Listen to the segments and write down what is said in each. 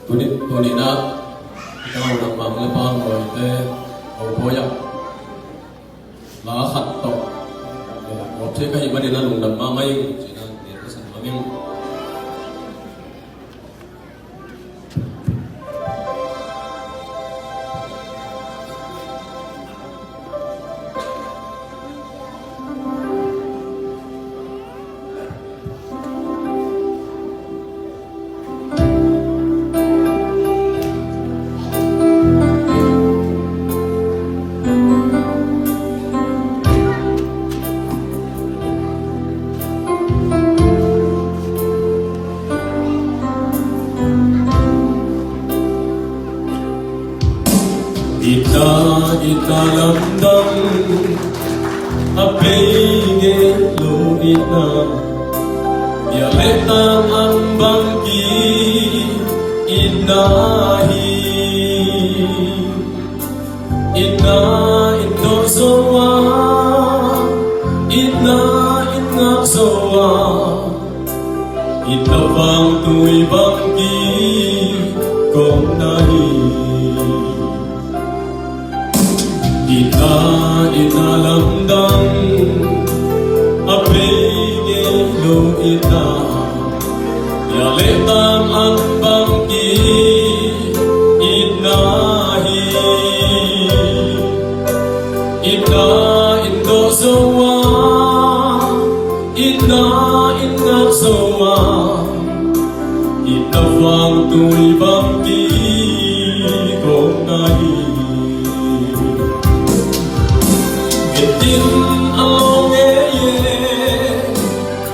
Tuni na ikaw ng mga pangoy te o boya lahat to o te kay iba nila nung namamay sina dito sa maming italamdam apenge luina yaletang ang bangki inahi ina ito soa ina ina soa ita bang tu'y bangki kong nahi italamdam apenge luina yaletang ang bangki inahi ina indo soa ina ina soa itawang tu'y bangki kong nahi Din along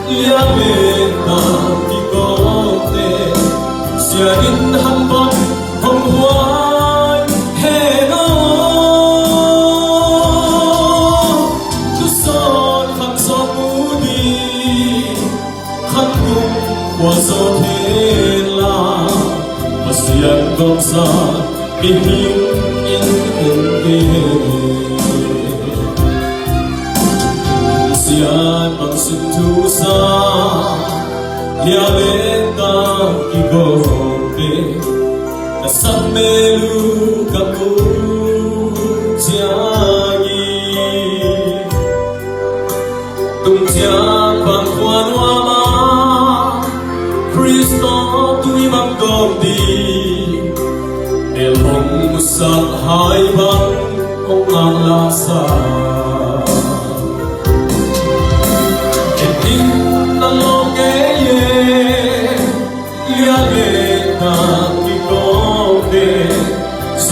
liameta ikote siarin hambon hong huan heno tuson khang son mudi khang kum waso thela masian gong sa bihing in sian pagsuntusa yaleta igote nasamelu kamu jangi tungjiang bangkuan wama Kristo tui mangkomdi elhong sak hai bang ong alasa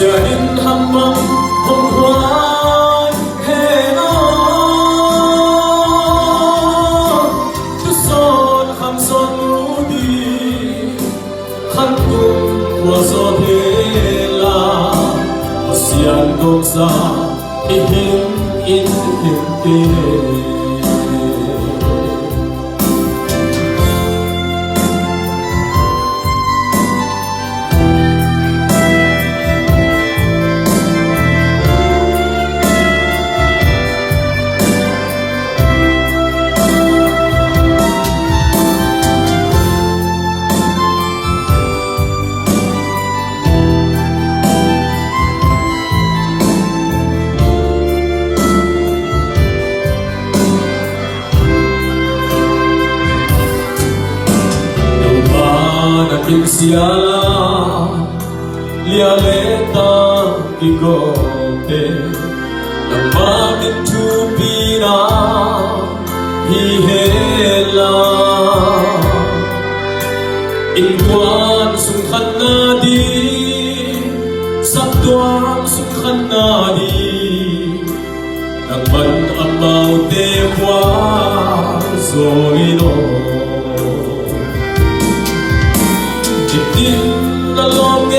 siarin hambang hong huan heno tuson khang son mudi khang kum waso thela sian gong sa ihim in te siala lialeta igote namamin tupina hihela inkuan sungkan nadi saktuang sungkan nadi nangman amaw tewa zoino Din along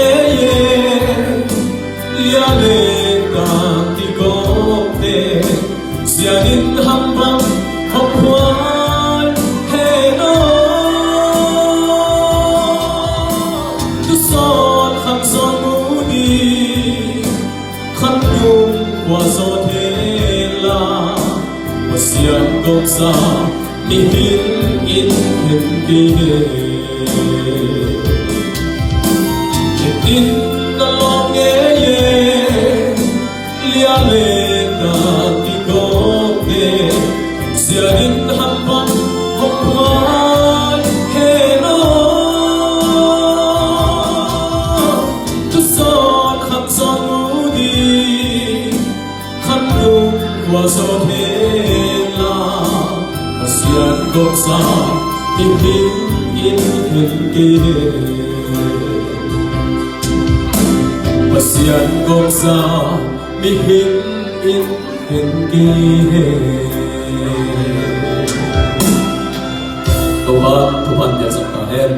lialeta igote siarin hambang hong huan heno tuson khang son mudi khang yung waso thela pasian gong sa nihin in hindi hạt văn hồng hoa hello chút giọt khắp giọt ngủ đi khăn đục qua giọt thế là xiên gốc xa tìm kiếm in hình kia xiên gốc xa mi hình in hình kia Tuhan Tuhan biasa kahen